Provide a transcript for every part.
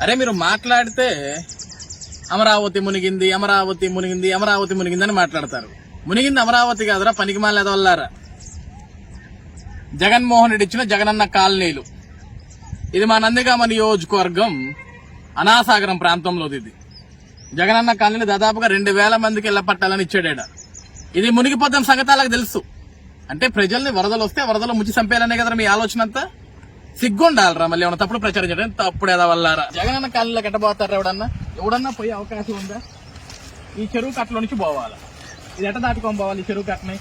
అరే మీరు మాట్లాడితే అమరావతి మునిగింది, అమరావతి మునిగింది, అమరావతి మునిగింది అని మాట్లాడతారు. మునిగింది అమరావతి కాదురా, పనికిమాల ఎదవల్లారా. జగన్మోహన్ రెడ్డి ఇచ్చిన జగనన్న కాలనీలు. ఇది మా నందిగామ నియోజకవర్గం అనాసాగరం ప్రాంతంలోది. ఇది జగనన్న కాలనీలు దాదాపుగా 2000 మందికి ఇళ్ల పట్టాలని ఇచ్చాడేడ. ఇది మునిగిపోద్దాం సంగతాలకు తెలుసు. అంటే ప్రజల్ని వరదలు వస్తే వరదలు ముంచి చంపేయాలనే కదా మీ ఆలోచన అంతా. సిగ్గుండాలరా మళ్ళీ ఏమన్నా తప్పుడు ప్రచారం చేయడం, తప్పుడు ఎదవల్లారా. జగనన్న కాలనీలోకి ఎట్టబోతారా? ఎవడన్నా పోయే అవకాశం ఉందా? ఈ చెరువు కట్టలో నుంచి పోవాలి. ఇది ఎట్ట దాటుకొని పోవాలి? ఈ చెరువు కట్టని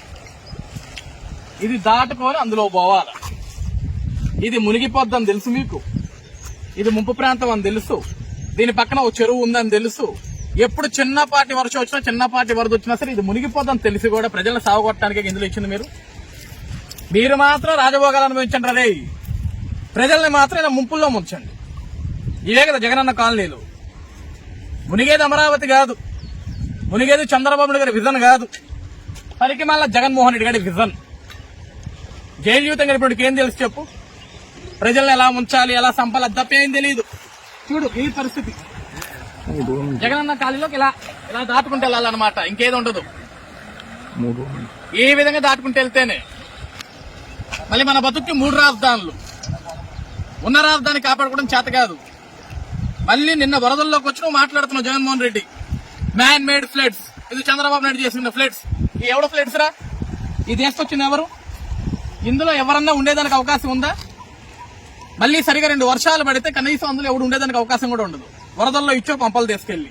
ఇది దాటుకొని అందులో పోవాలి. ఇది మునిగిపోద్దని తెలుసు మీకు. ఇది ముంపు ప్రాంతం అని తెలుసు. దీని పక్కన ఓ చెరువు ఉందని తెలుసు. ఎప్పుడు చిన్నపాటి వర్షం వచ్చినా, చిన్నపాటి వరద వచ్చినా సరే ఇది మునిగిపోద్దని తెలిసి కూడా ప్రజలను సాగుకొట్టడానికి ఇందులో ఇచ్చింది మీరు మాత్రం రాజభోగాలు అనుభవించండి రే. ప్రజల్ని మాత్రం ఇలా ముంపుల్లో ముంచండి. ఇవే కదా జగనన్న కాలనీలు. మునిగేది అమరావతి కాదు, మునిగేది చంద్రబాబు నాయుడు గారి విజన్ కాదు, పనికి మళ్ళా జగన్మోహన్ రెడ్డి గారి విజన్. జైలు జీవితం గడిపినప్పుడు ఏం తెలుసు చెప్పు? ప్రజల్ని ఎలా ఉంచాలి, ఎలా సంపాలి తప్పేం తెలియదు. చూడు ఈ పరిస్థితి. జగనన్న కాలనీలోకి ఇలా ఇలా దాటుకుంటూ వెళ్ళాలన్నమాట, ఇంకేది ఉండదు. ఈ విధంగా దాటుకుంటూ వెళ్తేనే మళ్ళీ మన బతుక్కి 3 రాజధానులు. ఉన్న రాజధాని కాపాడుకోవడం చేత కాదు. మళ్ళీ నిన్న వరదల్లోకి వచ్చి నువ్వు మాట్లాడుతున్నావు Jaganmohan Reddy. Man made floods, ఇది చంద్రబాబు నాయుడు చేసిన ఫ్లడ్స్. ఈ ఎవడ ఫ్లడ్స్ రా? ఈ తీసుకొచ్చింది ఎవరు? ఇందులో ఎవరన్నా ఉండేదానికి అవకాశం ఉందా? మళ్ళీ సరిగా 2 వర్షాలు పడితే కనీసం అందులో ఎవడు ఉండేదానికి అవకాశం కూడా ఉండదు. వరదల్లో ఇచ్చో పంపలు తీసుకెళ్లి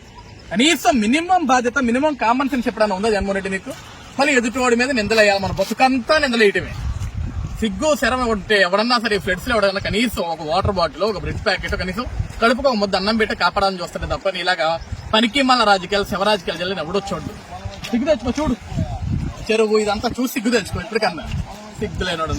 కనీసం మినిమం బాధ్యత, మినిమం కామన్ సెన్స్ ఎప్పుడన్నా ఉందా జగన్మోహన్ రెడ్డి నీకు? మళ్ళీ ఎదుటివాడి మీద నిందలేయాలి. మన బతుకంతా నిందలేయటమే. సిగ్గు శరం ఉంటే ఎవడన్నా సరే ఫ్లడ్స్ లో ఎవడన్నా కనీసం ఒక వాటర్ బాటిల్, ఒక బ్రెడ్ ప్యాకెట్, కనీసం కడుపుకు ఒక ముద్ద అన్నం పెట్టి కాపాడాలని చూస్తాడు తప్ప ఇలాగా పనికి మళ్ళీ రాజకీయాలు, శివరాజకీయాలు జల్లని ఎవడొచ్చోడు. సిగ్గు తెచ్చుకో. చూడు చెరువు ఇదంతా చూసి సిగ్గు తెచ్చుకో. ఇప్పటికన్నా సిగ్గులేనోడు.